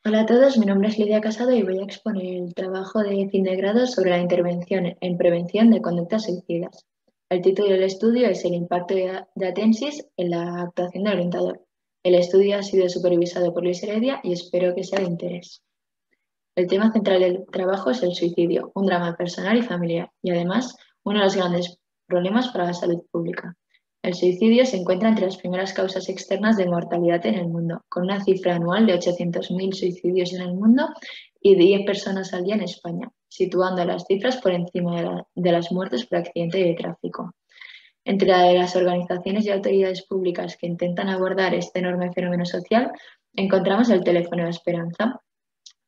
Hola a todos, mi nombre es Lidia Casado y voy a exponer el trabajo de fin de grado sobre la intervención en prevención de conductas suicidas. El título del estudio es El impacto de Atensis en la actuación del orientador. El estudio ha sido supervisado por Luis Heredia y espero que sea de interés. El tema central del trabajo es el suicidio, un drama personal y familiar, y además uno de los grandes problemas para la salud pública. El suicidio se encuentra entre las primeras causas externas de mortalidad en el mundo, con una cifra anual de 800.000 suicidios en el mundo y 10 personas al día en España, situando las cifras por encima de las muertes por accidente de tráfico. Entre las organizaciones y autoridades públicas que intentan abordar este enorme fenómeno social, encontramos el teléfono de esperanza.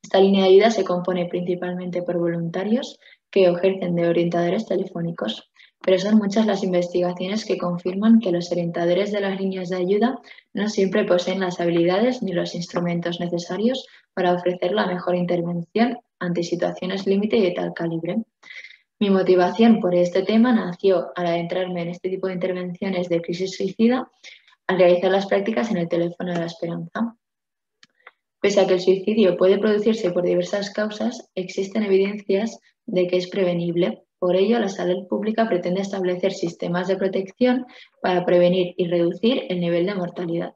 Esta línea de ayuda se compone principalmente por voluntarios que ejercen de orientadores telefónicos, pero son muchas las investigaciones que confirman que los orientadores de las líneas de ayuda no siempre poseen las habilidades ni los instrumentos necesarios para ofrecer la mejor intervención ante situaciones límite y de tal calibre. Mi motivación por este tema nació al adentrarme en este tipo de intervenciones de crisis suicida al realizar las prácticas en el teléfono de la esperanza. Pese a que el suicidio puede producirse por diversas causas, existen evidencias de que es prevenible. Por ello, la salud pública pretende establecer sistemas de protección para prevenir y reducir el nivel de mortalidad.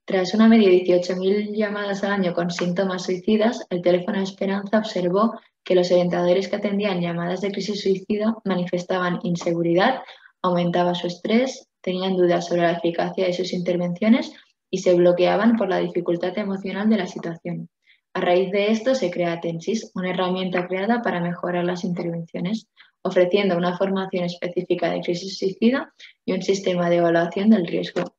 Tras una media de 18.000 llamadas al año con síntomas suicidas, el teléfono de Esperanza observó que los orientadores que atendían llamadas de crisis suicida manifestaban inseguridad, aumentaba su estrés, tenían dudas sobre la eficacia de sus intervenciones y se bloqueaban por la dificultad emocional de la situación. A raíz de esto se crea Tensis, una herramienta creada para mejorar las intervenciones, ofreciendo una formación específica de crisis suicida y un sistema de evaluación del riesgo.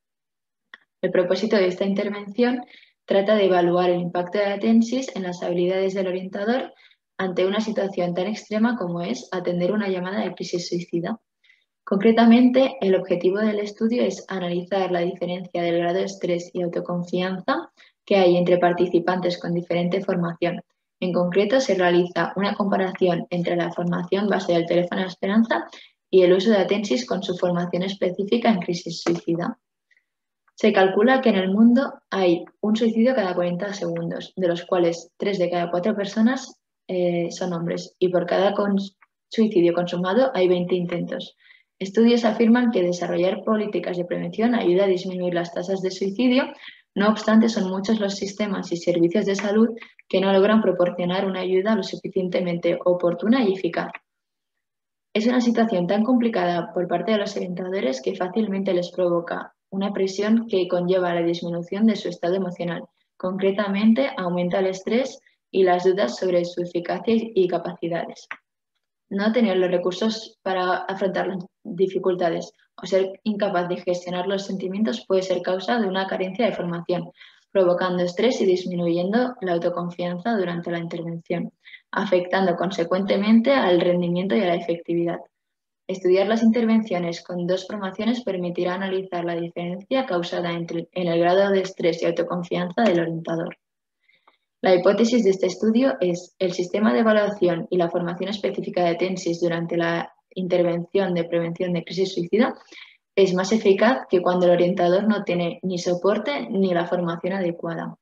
El propósito de esta intervención trata de evaluar el impacto de la tensis en las habilidades del orientador ante una situación tan extrema como es atender una llamada de crisis suicida. Concretamente, el objetivo del estudio es analizar la diferencia del grado de estrés y autoconfianza que hay entre participantes con diferente formación. En concreto, se realiza una comparación entre la formación base del teléfono de esperanza y el uso de Atensis con su formación específica en crisis suicida. Se calcula que en el mundo hay un suicidio cada 40 segundos, de los cuales 3 de cada 4 personas son hombres, y por cada suicidio consumado hay 20 intentos. Estudios afirman que desarrollar políticas de prevención ayuda a disminuir las tasas de suicidio. No obstante, son muchos los sistemas y servicios de salud que no logran proporcionar una ayuda lo suficientemente oportuna y eficaz. Es una situación tan complicada por parte de los orientadores que fácilmente les provoca una presión que conlleva la disminución de su estado emocional. Concretamente, aumenta el estrés y las dudas sobre su eficacia y capacidades. No tener los recursos para afrontar las dificultades o ser incapaz de gestionar los sentimientos puede ser causa de una carencia de formación, provocando estrés y disminuyendo la autoconfianza durante la intervención, afectando consecuentemente al rendimiento y a la efectividad. Estudiar las intervenciones con dos formaciones permitirá analizar la diferencia causada en el grado de estrés y autoconfianza del orientador. La hipótesis de este estudio es el sistema de evaluación y la formación específica de Tensis durante la intervención de prevención de crisis suicida es más eficaz que cuando el orientador no tiene ni soporte ni la formación adecuada.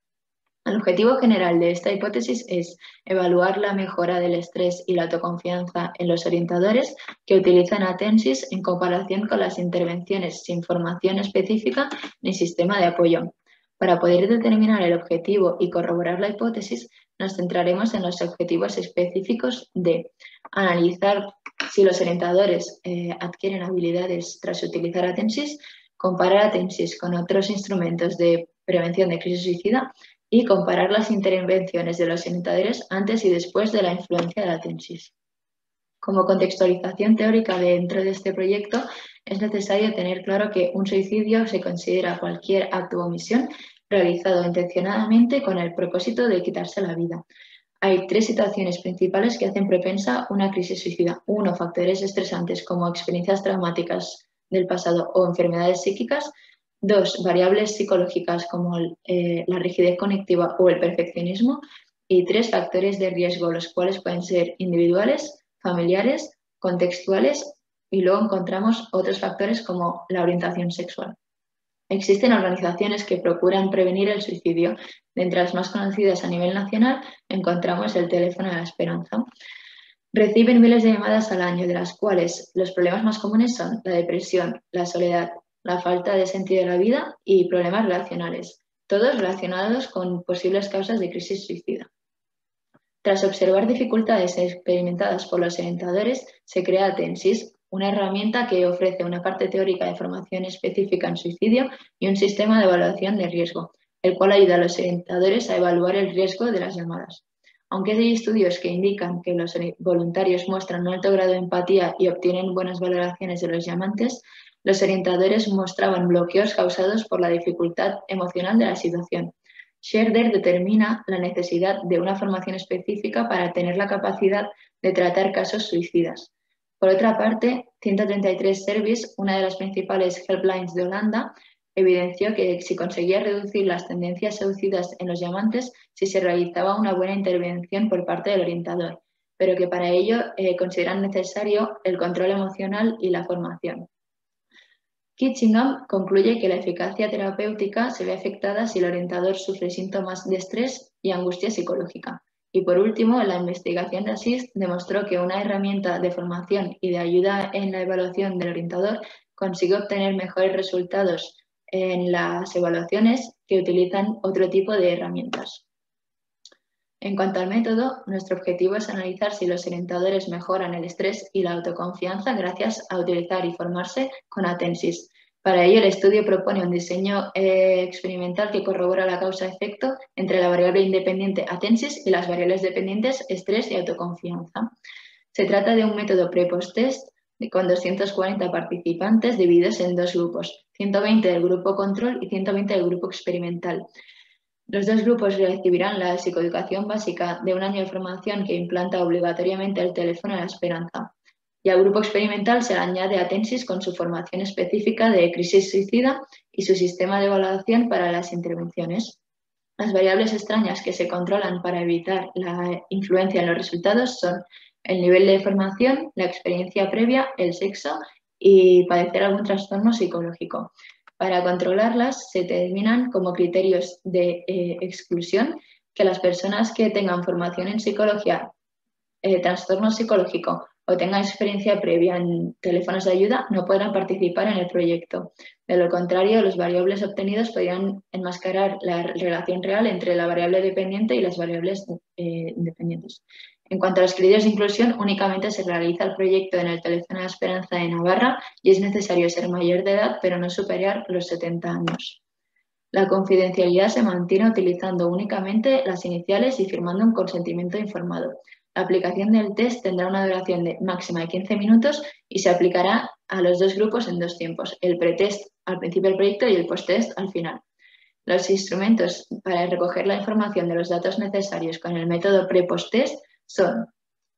El objetivo general de esta hipótesis es evaluar la mejora del estrés y la autoconfianza en los orientadores que utilizan Atensis en comparación con las intervenciones sin formación específica ni sistema de apoyo. Para poder determinar el objetivo y corroborar la hipótesis, nos centraremos en los objetivos específicos de analizar si los orientadores adquieren habilidades tras utilizar Atensis, comparar Atensis con otros instrumentos de prevención de crisis suicida y comparar las intervenciones de los orientadores antes y después de la influencia de la Tensis. Como contextualización teórica dentro de este proyecto, es necesario tener claro que un suicidio se considera cualquier acto o omisión realizado intencionadamente con el propósito de quitarse la vida. Hay 3 situaciones principales que hacen propensa una crisis suicida. 1, factores estresantes como experiencias traumáticas del pasado o enfermedades psíquicas. 2, variables psicológicas como la rigidez conectiva o el perfeccionismo. Y 3, factores de riesgo, los cuales pueden ser individuales, familiares, contextuales y luego encontramos otros factores como la orientación sexual. Existen organizaciones que procuran prevenir el suicidio. De entre las más conocidas a nivel nacional encontramos el Teléfono de la Esperanza. Reciben miles de llamadas al año, de las cuales los problemas más comunes son la depresión, la soledad, la falta de sentido de la vida y problemas relacionales, todos relacionados con posibles causas de crisis suicida. Tras observar dificultades experimentadas por los orientadores, se crea Atensis, una herramienta que ofrece una parte teórica de formación específica en suicidio y un sistema de evaluación de riesgo, el cual ayuda a los orientadores a evaluar el riesgo de las llamadas. Aunque hay estudios que indican que los voluntarios muestran un alto grado de empatía y obtienen buenas valoraciones de los llamantes, los orientadores mostraban bloqueos causados por la dificultad emocional de la situación. Scherder determina la necesidad de una formación específica para tener la capacidad de tratar casos suicidas. Por otra parte, 133 Service, una de las principales helplines de Holanda, evidenció que se conseguía reducir las tendencias suicidas en los llamantes si se realizaba una buena intervención por parte del orientador, pero que para ello consideran necesario el control emocional y la formación. Kitchingham concluye que la eficacia terapéutica se ve afectada si el orientador sufre síntomas de estrés y angustia psicológica. Y por último, la investigación de ASIST demostró que una herramienta de formación y de ayuda en la evaluación del orientador consigue obtener mejores resultados en las evaluaciones que utilizan otro tipo de herramientas. En cuanto al método, nuestro objetivo es analizar si los orientadores mejoran el estrés y la autoconfianza gracias a utilizar y formarse con Atensis. Para ello, el estudio propone un diseño experimental que corrobora la causa-efecto entre la variable independiente Atensis y las variables dependientes estrés y autoconfianza. Se trata de un método pre-post-test con 240 participantes divididos en dos grupos, 120 del grupo control y 120 del grupo experimental. Los dos grupos recibirán la psicoeducación básica de un año de formación que implanta obligatoriamente el teléfono de la esperanza. Y al grupo experimental se le añade Atensis con su formación específica de crisis suicida y su sistema de evaluación para las intervenciones. Las variables extrañas que se controlan para evitar la influencia en los resultados son el nivel de formación, la experiencia previa, el sexo y padecer algún trastorno psicológico. Para controlarlas se determinan como criterios de exclusión que las personas que tengan formación en psicología, trastorno psicológico o tengan experiencia previa en teléfonos de ayuda no podrán participar en el proyecto. De lo contrario, los variables obtenidos podrían enmascarar la relación real entre la variable dependiente y las variables independientes. En cuanto a los criterios de inclusión, únicamente se realiza el proyecto en el Teléfono de la Esperanza de Navarra y es necesario ser mayor de edad, pero no superar los 70 años. La confidencialidad se mantiene utilizando únicamente las iniciales y firmando un consentimiento informado. La aplicación del test tendrá una duración máxima de 15 minutos y se aplicará a los dos grupos en dos tiempos, el pretest al principio del proyecto y el posttest al final. Los instrumentos para recoger la información de los datos necesarios con el método pre-post-test son: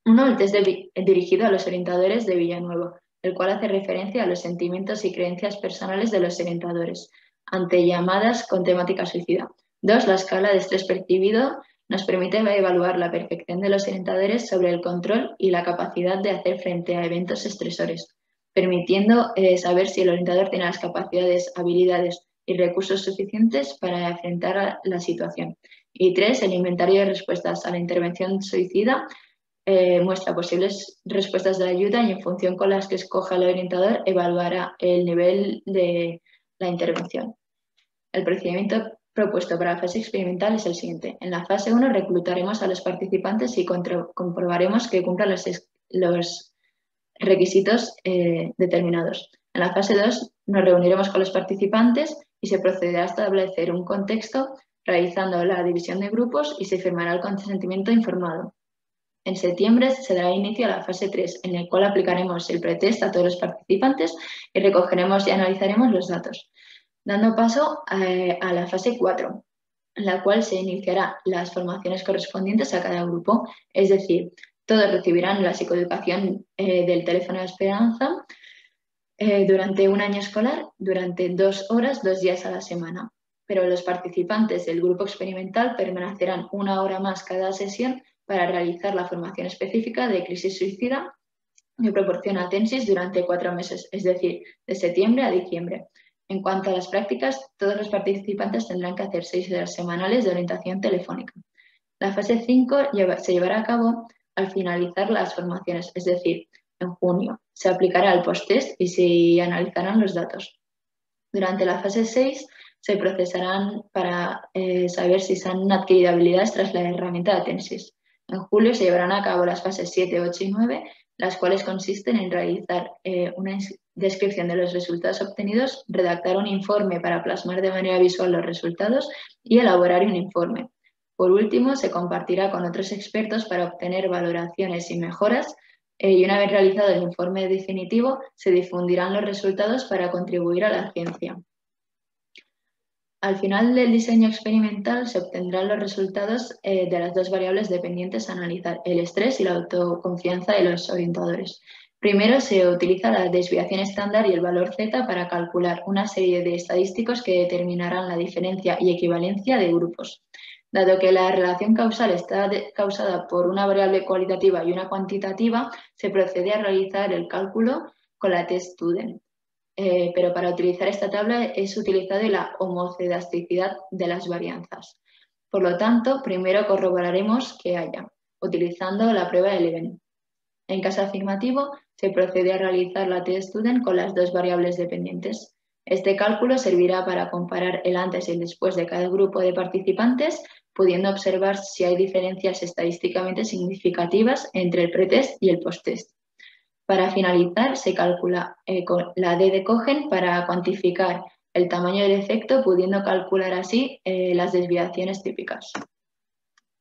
uno, el test dirigido a los orientadores de Villanuevo, el cual hace referencia a los sentimientos y creencias personales de los orientadores ante llamadas con temática suicida. 2, la escala de estrés percibido nos permite evaluar la percepción de los orientadores sobre el control y la capacidad de hacer frente a eventos estresores, permitiendo saber si el orientador tiene las capacidades, habilidades y recursos suficientes para enfrentar la situación. Y 3, el inventario de respuestas a la intervención suicida muestra posibles respuestas de ayuda y en función con las que escoja el orientador evaluará el nivel de la intervención. El procedimiento propuesto para la fase experimental es el siguiente. En la fase 1 reclutaremos a los participantes y comprobaremos que cumplan los requisitos determinados. En la fase 2 nos reuniremos con los participantes y se procederá a establecer un contexto realizando la división de grupos y se firmará el consentimiento informado. En septiembre se dará inicio a la fase 3, en el cual aplicaremos el pretest a todos los participantes y recogeremos y analizaremos los datos, dando paso a la fase 4, en la cual se iniciarán las formaciones correspondientes a cada grupo, es decir, todos recibirán la psicoeducación del Teléfono de Esperanza durante un año escolar, durante 2 horas, 2 días a la semana. Pero los participantes del grupo experimental permanecerán 1 hora más cada sesión para realizar la formación específica de crisis suicida que proporciona Atensis durante 4 meses, es decir, de septiembre a diciembre. En cuanto a las prácticas, todos los participantes tendrán que hacer 6 horas semanales de orientación telefónica. La fase 5 se llevará a cabo al finalizar las formaciones, es decir, en junio. Se aplicará el post-test y se analizarán los datos. Durante la fase 6 se procesarán para saber si se han adquirido habilidades tras la herramienta de Attensis. En julio se llevarán a cabo las fases 7, 8 y 9, las cuales consisten en realizar una descripción de los resultados obtenidos, redactar un informe para plasmar de manera visual los resultados y elaborar un informe. Por último, se compartirá con otros expertos para obtener valoraciones y mejoras y una vez realizado el informe definitivo, se difundirán los resultados para contribuir a la ciencia. Al final del diseño experimental se obtendrán los resultados de las dos variables dependientes a analizar, el estrés y la autoconfianza de los orientadores. Primero se utiliza la desviación estándar y el valor Z para calcular una serie de estadísticos que determinarán la diferencia y equivalencia de grupos. Dado que la relación causal está causada por una variable cualitativa y una cuantitativa, se procede a realizar el cálculo con la t-Student. Pero para utilizar esta tabla es utilizada la homocedasticidad de las varianzas. Por lo tanto, primero corroboraremos que haya, utilizando la prueba de Leven. En caso afirmativo, se procede a realizar la t-Student con las dos variables dependientes. Este cálculo servirá para comparar el antes y el después de cada grupo de participantes, pudiendo observar si hay diferencias estadísticamente significativas entre el pretest y el posttest. Para finalizar, se calcula con la D de Cohen para cuantificar el tamaño del efecto, pudiendo calcular así las desviaciones típicas.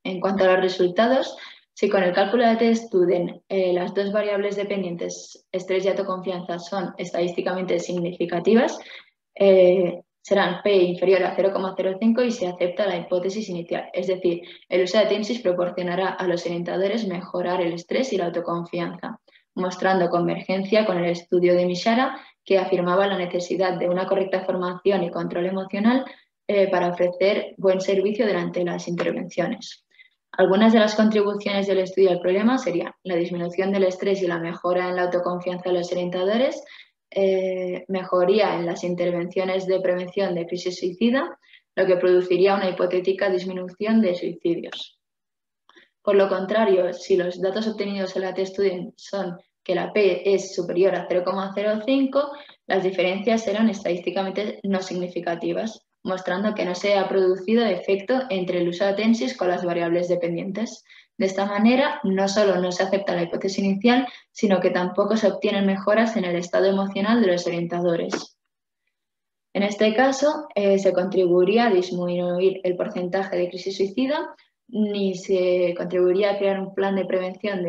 En cuanto a los resultados, si con el cálculo de t-Student las dos variables dependientes, estrés y autoconfianza, son estadísticamente significativas, serán P inferior a 0,05 y se acepta la hipótesis inicial. Es decir, el uso de Attensis proporcionará a los orientadores mejorar el estrés y la autoconfianza, mostrando convergencia con el estudio de Mishara, que afirmaba la necesidad de una correcta formación y control emocional para ofrecer buen servicio durante las intervenciones. Algunas de las contribuciones del estudio al problema serían la disminución del estrés y la mejora en la autoconfianza de los orientadores, mejoría en las intervenciones de prevención de crisis suicida, lo que produciría una hipotética disminución de suicidios. Por lo contrario, si los datos obtenidos en la t-Student son que la P es superior a 0,05, las diferencias serán estadísticamente no significativas, mostrando que no se ha producido efecto entre el uso de Attensis con las variables dependientes. De esta manera, no solo no se acepta la hipótesis inicial, sino que tampoco se obtienen mejoras en el estado emocional de los orientadores. En este caso, se contribuiría a disminuir el porcentaje de crisis suicida, ni se contribuiría a crear un plan de prevención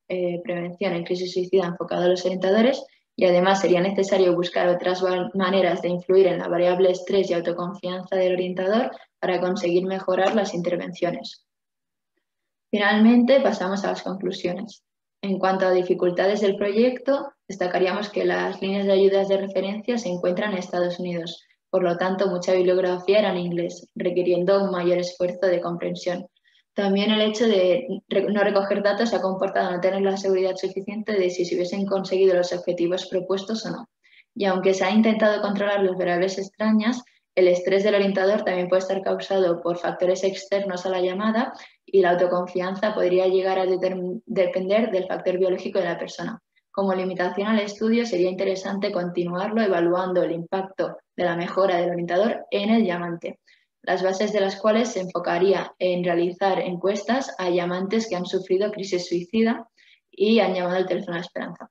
en crisis suicida enfocado a los orientadores, y además sería necesario buscar otras maneras de influir en la variable estrés y autoconfianza del orientador para conseguir mejorar las intervenciones. Finalmente, pasamos a las conclusiones. En cuanto a dificultades del proyecto, destacaríamos que las líneas de ayudas de referencia se encuentran en Estados Unidos, por lo tanto, mucha bibliografía era en inglés, requiriendo un mayor esfuerzo de comprensión. También el hecho de no recoger datos ha comportado no tener la seguridad suficiente de si se hubiesen conseguido los objetivos propuestos o no. Y aunque se ha intentado controlar las variables extrañas, el estrés del orientador también puede estar causado por factores externos a la llamada y la autoconfianza podría llegar a depender del factor biológico de la persona. Como limitación al estudio, sería interesante continuarlo evaluando el impacto de la mejora del orientador en el llamante, las bases de las cuales se enfocaría en realizar encuestas a llamantes que han sufrido crisis suicida y han llamado al teléfono de la esperanza.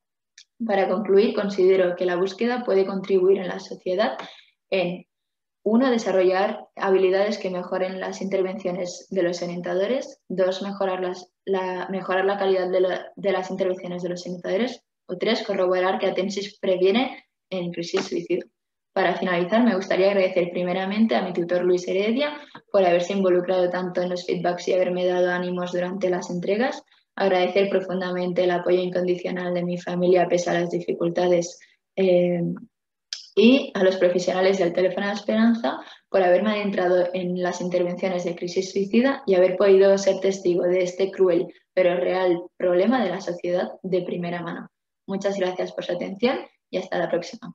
Para concluir, considero que la búsqueda puede contribuir en la sociedad en 1. Desarrollar habilidades que mejoren las intervenciones de los orientadores. 2. Mejorar la calidad de las intervenciones de los orientadores. O 3. Corroborar que Attensis previene en crisis suicidio. Para finalizar, me gustaría agradecer primeramente a mi tutor Luis Heredia por haberse involucrado tanto en los feedbacks y haberme dado ánimos durante las entregas. Agradecer profundamente el apoyo incondicional de mi familia a pesar de las dificultades y a los profesionales del Teléfono de la Esperanza por haberme adentrado en las intervenciones de crisis suicida y haber podido ser testigo de este cruel pero real problema de la sociedad de primera mano. Muchas gracias por su atención y hasta la próxima.